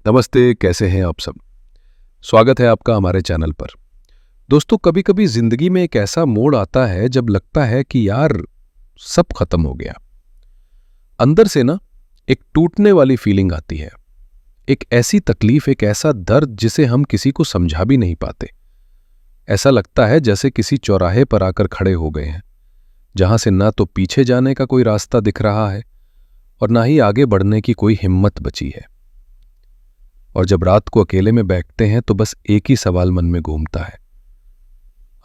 नमस्ते, कैसे हैं आप सब। स्वागत है आपका हमारे चैनल पर। दोस्तों, कभी कभी जिंदगी में एक ऐसा मोड़ आता है जब लगता है कि यार सब खत्म हो गया। अंदर से ना एक टूटने वाली फीलिंग आती है, एक ऐसी तकलीफ, एक ऐसा दर्द जिसे हम किसी को समझा भी नहीं पाते। ऐसा लगता है जैसे किसी चौराहे पर आकर खड़े हो गए हैं, जहां से ना तो पीछे जाने का कोई रास्ता दिख रहा है और ना ही आगे बढ़ने की कोई हिम्मत बची है। और जब रात को अकेले में बैठते हैं तो बस एक ही सवाल मन में घूमता है,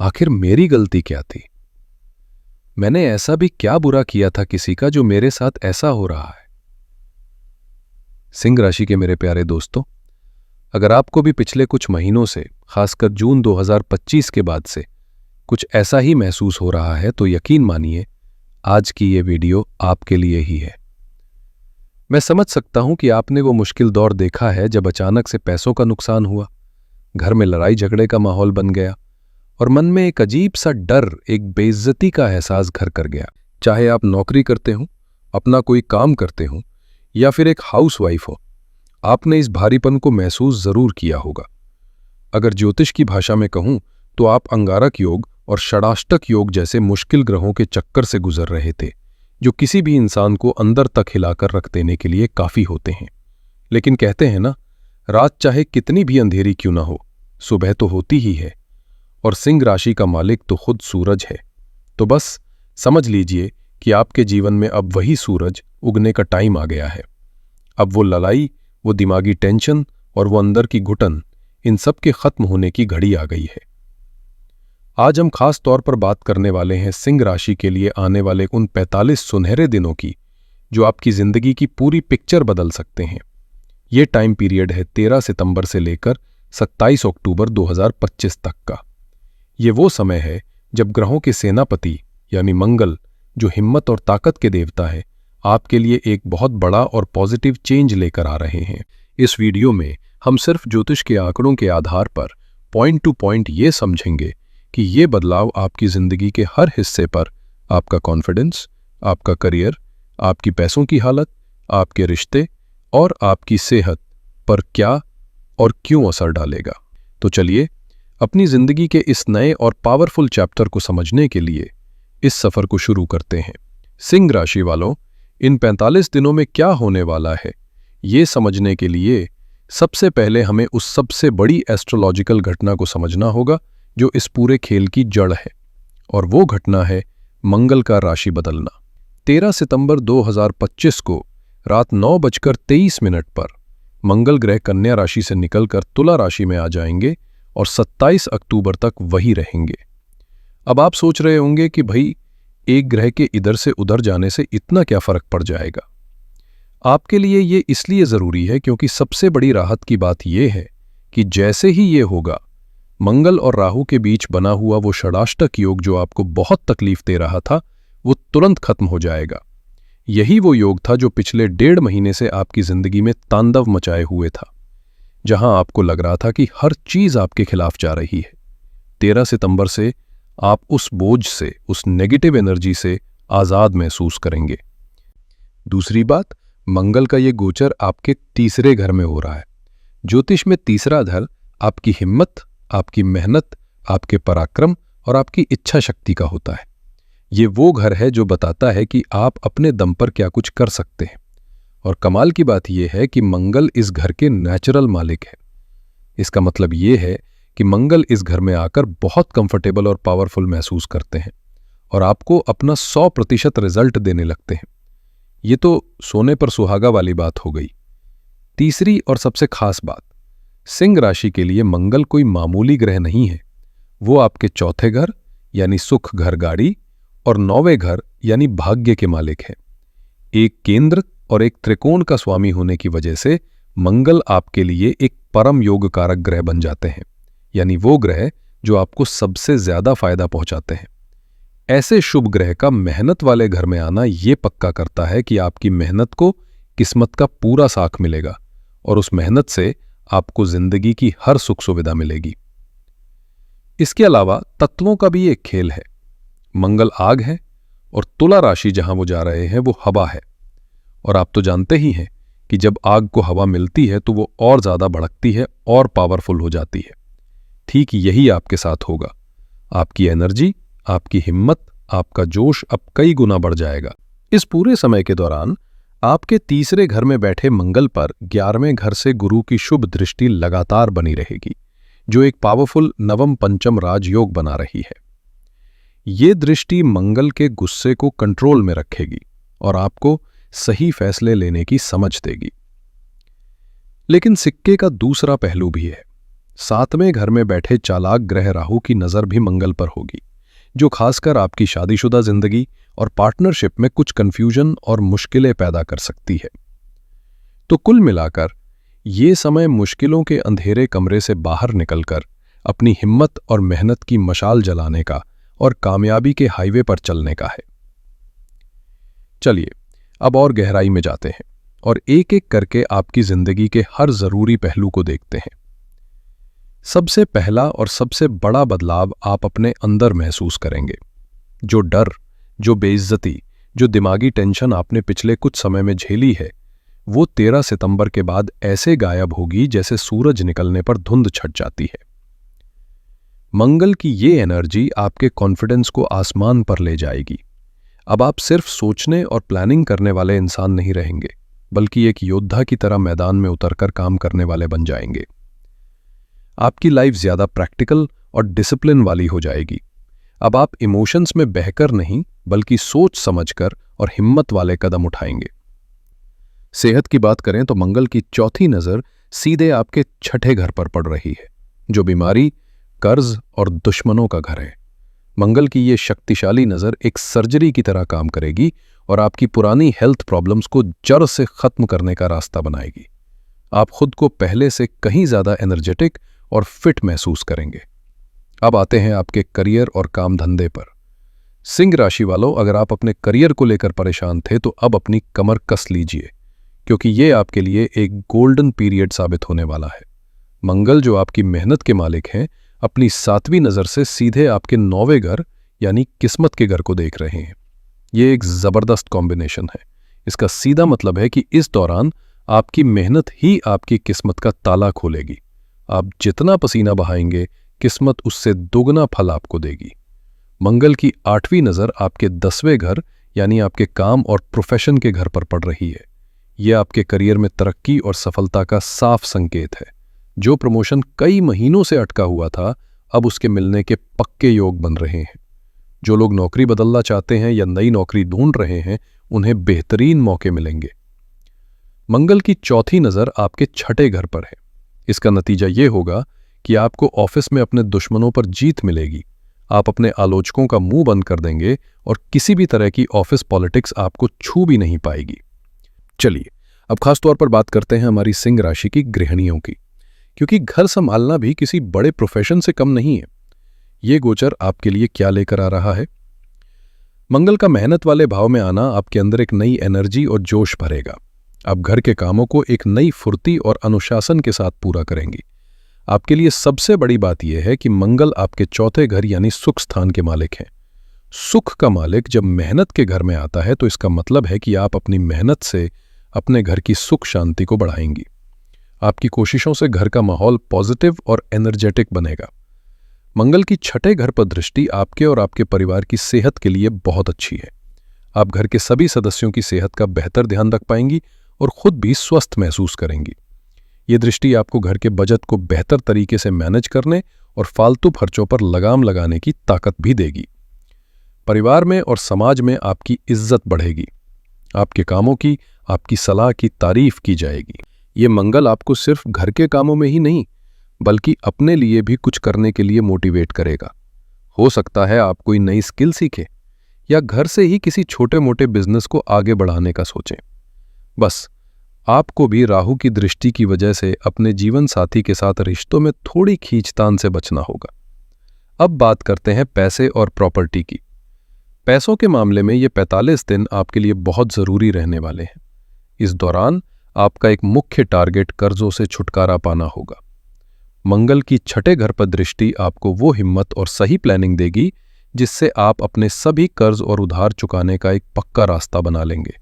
आखिर मेरी गलती क्या थी? मैंने ऐसा भी क्या बुरा किया था किसी का जो मेरे साथ ऐसा हो रहा है? सिंह राशि के मेरे प्यारे दोस्तों, अगर आपको भी पिछले कुछ महीनों से, खासकर जून 2025 के बाद से कुछ ऐसा ही महसूस हो रहा है तो यकीन मानिए आज की ये वीडियो आपके लिए ही है। मैं समझ सकता हूं कि आपने वो मुश्किल दौर देखा है जब अचानक से पैसों का नुकसान हुआ, घर में लड़ाई झगड़े का माहौल बन गया और मन में एक अजीब सा डर, एक बेइज्जती का एहसास घर कर गया। चाहे आप नौकरी करते हो, अपना कोई काम करते हो या फिर एक हाउसवाइफ हो, आपने इस भारीपन को महसूस जरूर किया होगा। अगर ज्योतिष की भाषा में कहूं तो आप अंगारक योग और षडाष्टक योग जैसे मुश्किल ग्रहों के चक्कर से गुजर रहे थे, जो किसी भी इंसान को अंदर तक हिलाकर रख देने के लिए काफी होते हैं। लेकिन कहते हैं ना, रात चाहे कितनी भी अंधेरी क्यों ना हो, सुबह तो होती ही है। और सिंह राशि का मालिक तो खुद सूरज है। तो बस समझ लीजिए कि आपके जीवन में अब वही सूरज उगने का टाइम आ गया है। अब वो लड़ाई, वो दिमागी टेंशन और वो अंदर की घुटन, इन सब के खत्म होने की घड़ी आ गई है। आज हम खास तौर पर बात करने वाले हैं सिंह राशि के लिए आने वाले उन 45 सुनहरे दिनों की, जो आपकी जिंदगी की पूरी पिक्चर बदल सकते हैं। ये टाइम पीरियड है 13 सितंबर से लेकर 27 अक्टूबर 2025 तक का। ये वो समय है जब ग्रहों के सेनापति यानी मंगल, जो हिम्मत और ताकत के देवता है, आपके लिए एक बहुत बड़ा और पॉजिटिव चेंज लेकर आ रहे हैं। इस वीडियो में हम सिर्फ ज्योतिष के आंकड़ों के आधार पर पॉइंट टू पॉइंट ये समझेंगे कि ये बदलाव आपकी जिंदगी के हर हिस्से पर आपका कॉन्फिडेंस, आपका करियर, आपकी पैसों की हालत, आपके रिश्ते और आपकी सेहत पर क्या और क्यों असर डालेगा। तो चलिए अपनी जिंदगी के इस नए और पावरफुल चैप्टर को समझने के लिए इस सफर को शुरू करते हैं। सिंह राशि वालों, इन 45 दिनों में क्या होने वाला है, ये समझने के लिए सबसे पहले हमें उस सबसे बड़ी एस्ट्रोलॉजिकल घटना को समझना होगा जो इस पूरे खेल की जड़ है, और वो घटना है मंगल का राशि बदलना। 13 सितंबर 2025 को रात 9:23 पर मंगल ग्रह कन्या राशि से निकलकर तुला राशि में आ जाएंगे और 27 अक्टूबर तक वही रहेंगे। अब आप सोच रहे होंगे कि भाई, एक ग्रह के इधर से उधर जाने से इतना क्या फर्क पड़ जाएगा। आपके लिए ये इसलिए जरूरी है क्योंकि सबसे बड़ी राहत की बात यह है कि जैसे ही ये होगा, मंगल और राहु के बीच बना हुआ वो षडाष्टक योग जो आपको बहुत तकलीफ दे रहा था, वो तुरंत खत्म हो जाएगा। यही वो योग था जो पिछले 1.5 महीने से आपकी जिंदगी में तांडव मचाए हुए था, जहां आपको लग रहा था कि हर चीज आपके खिलाफ जा रही है। 13 सितंबर से आप उस बोझ से, उस नेगेटिव एनर्जी से आजाद महसूस करेंगे। दूसरी बात, मंगल का ये गोचर आपके तीसरे घर में हो रहा है। ज्योतिष में तीसरा घर आपकी हिम्मत, आपकी मेहनत, आपके पराक्रम और आपकी इच्छा शक्ति का होता है। ये वो घर है जो बताता है कि आप अपने दम पर क्या कुछ कर सकते हैं। और कमाल की बात यह है कि मंगल इस घर के नेचुरल मालिक है। इसका मतलब ये है कि मंगल इस घर में आकर बहुत कंफर्टेबल और पावरफुल महसूस करते हैं और आपको अपना 100% रिजल्ट देने लगते हैं। ये तो सोने पर सुहागा वाली बात हो गई। तीसरी और सबसे खास बात, सिंह राशि के लिए मंगल कोई मामूली ग्रह नहीं है। वो आपके चौथे घर यानी सुख, घर, गाड़ी और 9वें घर यानी भाग्य के मालिक हैं। एक केंद्र और एक त्रिकोण का स्वामी होने की वजह से मंगल आपके लिए एक परम योग कारक ग्रह बन जाते हैं, यानी वो ग्रह जो आपको सबसे ज्यादा फायदा पहुंचाते हैं। ऐसे शुभ ग्रह का मेहनत वाले घर में आना ये पक्का करता है कि आपकी मेहनत को किस्मत का पूरा साथ मिलेगा और उस मेहनत से आपको जिंदगी की हर सुख सुविधा मिलेगी। इसके अलावा तत्वों का भी एक खेल है। मंगल आग है और तुला राशि जहां वो जा रहे हैं वो हवा है। और आप तो जानते ही हैं कि जब आग को हवा मिलती है तो वो और ज़्यादा भड़कती है और पावरफुल हो जाती है। ठीक यही आपके साथ होगा। आपकी एनर्जी, आपकी हिम्मत, आपका जोश अब कई गुना बढ़ जाएगा। इस पूरे समय के दौरान आपके तीसरे घर में बैठे मंगल पर 11वें घर से गुरु की शुभ दृष्टि लगातार बनी रहेगी, जो एक पावरफुल नवम पंचम राजयोग बना रही है। ये दृष्टि मंगल के गुस्से को कंट्रोल में रखेगी और आपको सही फैसले लेने की समझ देगी। लेकिन सिक्के का दूसरा पहलू भी है। 7वें घर में बैठे चालाक ग्रह राहु की नजर भी मंगल पर होगी, जो खासकर आपकी शादीशुदा जिंदगी और पार्टनरशिप में कुछ कंफ्यूजन और मुश्किलें पैदा कर सकती है। तो कुल मिलाकर ये समय मुश्किलों के अंधेरे कमरे से बाहर निकलकर अपनी हिम्मत और मेहनत की मशाल जलाने का और कामयाबी के हाईवे पर चलने का है। चलिए अब और गहराई में जाते हैं और एक एक करके आपकी जिंदगी के हर जरूरी पहलू को देखते हैं। सबसे पहला और सबसे बड़ा बदलाव आप अपने अंदर महसूस करेंगे। जो डर, जो बेइज्जती, जो दिमागी टेंशन आपने पिछले कुछ समय में झेली है, वो 13 सितंबर के बाद ऐसे गायब होगी जैसे सूरज निकलने पर धुंध छट जाती है। मंगल की ये एनर्जी आपके कॉन्फिडेंस को आसमान पर ले जाएगी। अब आप सिर्फ सोचने और प्लानिंग करने वाले इंसान नहीं रहेंगे, बल्कि एक योद्धा की तरह मैदान में उतरकर काम करने वाले बन जाएंगे। आपकी लाइफ ज्यादा प्रैक्टिकल और डिसिप्लिन वाली हो जाएगी। अब आप इमोशंस में बहकर नहीं, बल्कि सोच समझकर और हिम्मत वाले कदम उठाएंगे। सेहत की बात करें तो मंगल की चौथी नजर सीधे आपके 6ठे घर पर पड़ रही है, जो बीमारी, कर्ज और दुश्मनों का घर है। मंगल की ये शक्तिशाली नजर एक सर्जरी की तरह काम करेगी और आपकी पुरानी हेल्थ प्रॉब्लम्स को जड़ से खत्म करने का रास्ता बनाएगी। आप खुद को पहले से कहीं ज्यादा एनर्जेटिक और फिट महसूस करेंगे। अब आते हैं आपके करियर और काम धंधे पर। सिंह राशि वालों, अगर आप अपने करियर को लेकर परेशान थे तो अब अपनी कमर कस लीजिए, क्योंकि ये आपके लिए एक गोल्डन पीरियड साबित होने वाला है। मंगल, जो आपकी मेहनत के मालिक हैं, अपनी 7वीं नजर से सीधे आपके 9वें घर यानी किस्मत के घर को देख रहे हैं। ये एक जबरदस्त कॉम्बिनेशन है। इसका सीधा मतलब है कि इस दौरान आपकी मेहनत ही आपकी किस्मत का ताला खोलेगी। आप जितना पसीना बहाएंगे, किस्मत उससे दोगुना फल आपको देगी। मंगल की 8वीं नजर आपके 10वें घर यानी आपके काम और प्रोफेशन के घर पर पड़ रही है। यह आपके करियर में तरक्की और सफलता का साफ संकेत है। जो प्रमोशन कई महीनों से अटका हुआ था, अब उसके मिलने के पक्के योग बन रहे हैं। जो लोग नौकरी बदलना चाहते हैं या नई नौकरी ढूंढ रहे हैं, उन्हें बेहतरीन मौके मिलेंगे। मंगल की चौथी नजर आपके 6ठे घर पर है। इसका नतीजा ये होगा कि आपको ऑफिस में अपने दुश्मनों पर जीत मिलेगी। आप अपने आलोचकों का मुंह बंद कर देंगे और किसी भी तरह की ऑफिस पॉलिटिक्स आपको छू भी नहीं पाएगी। चलिए अब खास तौर पर बात करते हैं हमारी सिंह राशि की गृहिणियों की, क्योंकि घर संभालना भी किसी बड़े प्रोफेशन से कम नहीं है। ये गोचर आपके लिए क्या लेकर आ रहा है? मंगल का मेहनत वाले भाव में आना आपके अंदर एक नई एनर्जी और जोश भरेगा। आप घर के कामों को एक नई फुर्ती और अनुशासन के साथ पूरा करेंगी। आपके लिए सबसे बड़ी बात यह है कि मंगल आपके 4थे घर यानी सुख स्थान के मालिक हैं। सुख का मालिक जब मेहनत के घर में आता है तो इसका मतलब है कि आप अपनी मेहनत से अपने घर की सुख शांति को बढ़ाएंगी। आपकी कोशिशों से घर का माहौल पॉजिटिव और एनर्जेटिक बनेगा। मंगल की 6ठे घर पर दृष्टि आपके और आपके परिवार की सेहत के लिए बहुत अच्छी है। आप घर के सभी सदस्यों की सेहत का बेहतर ध्यान रख पाएंगी और खुद भी स्वस्थ महसूस करेंगी। ये दृष्टि आपको घर के बजट को बेहतर तरीके से मैनेज करने और फालतू खर्चों पर लगाम लगाने की ताकत भी देगी। परिवार में और समाज में आपकी इज्जत बढ़ेगी। आपके कामों की, आपकी सलाह की तारीफ की जाएगी। ये मंगल आपको सिर्फ घर के कामों में ही नहीं, बल्कि अपने लिए भी कुछ करने के लिए मोटिवेट करेगा। हो सकता है आप कोई नई स्किल सीखें या घर से ही किसी छोटे मोटे बिजनेस को आगे बढ़ाने का सोचें। बस आपको भी राहु की दृष्टि की वजह से अपने जीवन साथी के साथ रिश्तों में थोड़ी खींचतान से बचना होगा। अब बात करते हैं पैसे और प्रॉपर्टी की। पैसों के मामले में ये 45 दिन आपके लिए बहुत जरूरी रहने वाले हैं। इस दौरान आपका एक मुख्य टारगेट कर्जों से छुटकारा पाना होगा। मंगल की 6ठे घर पर दृष्टि आपको वो हिम्मत और सही प्लानिंग देगी जिससे आप अपने सभी कर्ज और उधार चुकाने का एक पक्का रास्ता बना लेंगे।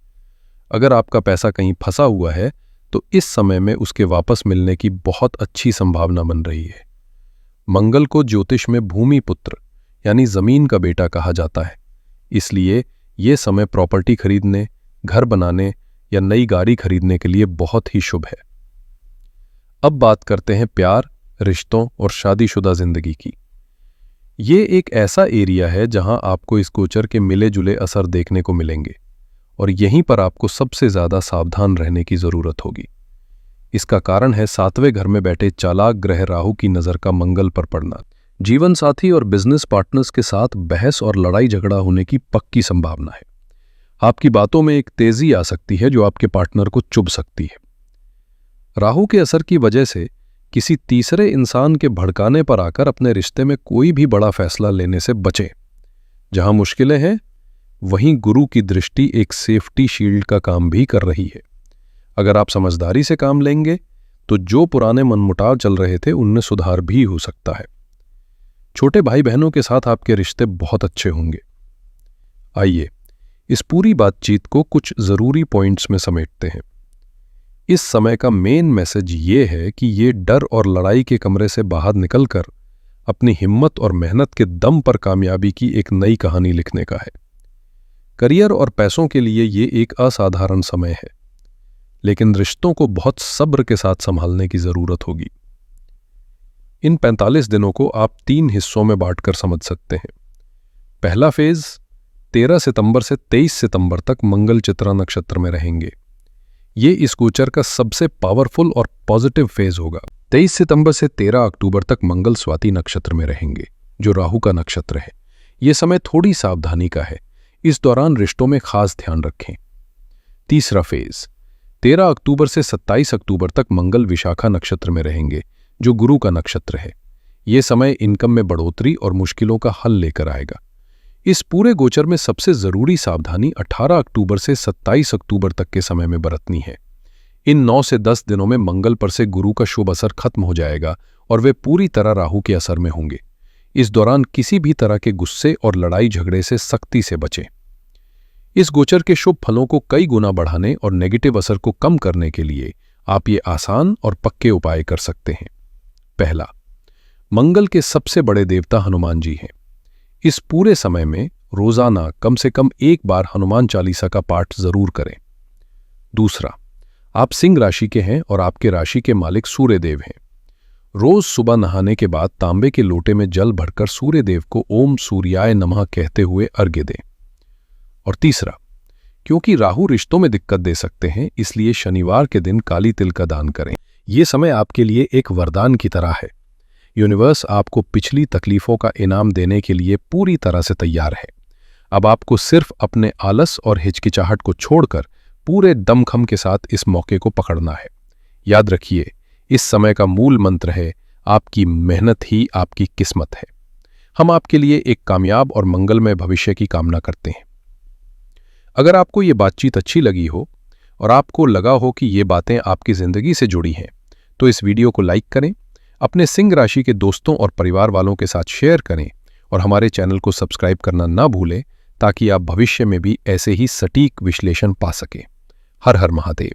अगर आपका पैसा कहीं फंसा हुआ है तो इस समय में उसके वापस मिलने की बहुत अच्छी संभावना बन रही है। मंगल को ज्योतिष में भूमि पुत्र यानी जमीन का बेटा कहा जाता है, इसलिए ये समय प्रॉपर्टी खरीदने, घर बनाने या नई गाड़ी खरीदने के लिए बहुत ही शुभ है। अब बात करते हैं प्यार, रिश्तों और शादीशुदा जिंदगी की। ये एक ऐसा एरिया है जहां आपको इस गोचर के मिले जुले असर देखने को मिलेंगे और यहीं पर आपको सबसे ज्यादा सावधान रहने की जरूरत होगी। इसका कारण है 7वें घर में बैठे चालाक ग्रह राहु की नजर का मंगल पर पड़ना। जीवन साथी और बिजनेस पार्टनर्स के साथ बहस और लड़ाई झगड़ा होने की पक्की संभावना है। आपकी बातों में एक तेजी आ सकती है जो आपके पार्टनर को चुभ सकती है। राहु के असर की वजह से किसी तीसरे इंसान के भड़काने पर आकर अपने रिश्ते में कोई भी बड़ा फैसला लेने से बचें। जहां मुश्किलें हैं, वहीं गुरु की दृष्टि एक सेफ्टी शील्ड का काम भी कर रही है। अगर आप समझदारी से काम लेंगे तो जो पुराने मनमुटाव चल रहे थे उनमें सुधार भी हो सकता है। छोटे भाई बहनों के साथ आपके रिश्ते बहुत अच्छे होंगे। आइए इस पूरी बातचीत को कुछ जरूरी पॉइंट्स में समेटते हैं। इस समय का मेन मैसेज ये है कि ये डर और लड़ाई के कमरे से बाहर निकलकर अपनी हिम्मत और मेहनत के दम पर कामयाबी की एक नई कहानी लिखने का है। करियर और पैसों के लिए ये एक असाधारण समय है, लेकिन रिश्तों को बहुत सब्र के साथ संभालने की जरूरत होगी। इन 45 दिनों को आप 3 हिस्सों में बांटकर समझ सकते हैं। पहला फेज 13 सितंबर से 23 सितंबर तक मंगल चित्रा नक्षत्र में रहेंगे। ये इस गोचर का सबसे पावरफुल और पॉजिटिव फेज होगा। 23 सितंबर से 13 अक्टूबर तक मंगल स्वाति नक्षत्र में रहेंगे, जो राहु का नक्षत्र है। ये समय थोड़ी सावधानी का है, इस दौरान रिश्तों में खास ध्यान रखें। तीसरा फेज 13 अक्टूबर से 27 अक्टूबर तक मंगल विशाखा नक्षत्र में रहेंगे, जो गुरु का नक्षत्र है। ये समय इनकम में बढ़ोतरी और मुश्किलों का हल लेकर आएगा। इस पूरे गोचर में सबसे जरूरी सावधानी 18 अक्टूबर से 27 अक्टूबर तक के समय में बरतनी है। इन 9 से 10 दिनों में मंगल पर से गुरु का शुभ असर खत्म हो जाएगा और वे पूरी तरह राहु के असर में होंगे। इस दौरान किसी भी तरह के गुस्से और लड़ाई झगड़े से सख्ती से बचें। इस गोचर के शुभ फलों को कई गुना बढ़ाने और नेगेटिव असर को कम करने के लिए आप ये आसान और पक्के उपाय कर सकते हैं। पहला, मंगल के सबसे बड़े देवता हनुमान जी हैं। इस पूरे समय में रोजाना कम से कम एक बार हनुमान चालीसा का पाठ जरूर करें। दूसरा, आप सिंह राशि के हैं और आपके राशि के मालिक सूर्य देव हैं। रोज सुबह नहाने के बाद तांबे के लोटे में जल भरकर सूर्य देव को ओम सूर्याय नमः कहते हुए अर्घ्य दें। और तीसरा, क्योंकि राहु रिश्तों में दिक्कत दे सकते हैं, इसलिए शनिवार के दिन काली तिल का दान करें। यह समय आपके लिए एक वरदान की तरह है। यूनिवर्स आपको पिछली तकलीफों का इनाम देने के लिए पूरी तरह से तैयार है। अब आपको सिर्फ अपने आलस और हिचकिचाहट को छोड़कर पूरे दमखम के साथ इस मौके को पकड़ना है। याद रखिए, इस समय का मूल मंत्र है, आपकी मेहनत ही आपकी किस्मत है। हम आपके लिए एक कामयाब और मंगलमय भविष्य की कामना करते हैं। अगर आपको ये बातचीत अच्छी लगी हो और आपको लगा हो कि ये बातें आपकी जिंदगी से जुड़ी हैं, तो इस वीडियो को लाइक करें, अपने सिंह राशि के दोस्तों और परिवार वालों के साथ शेयर करें और हमारे चैनल को सब्सक्राइब करना ना भूलें, ताकि आप भविष्य में भी ऐसे ही सटीक विश्लेषण पा सकें। हर हर महादेव।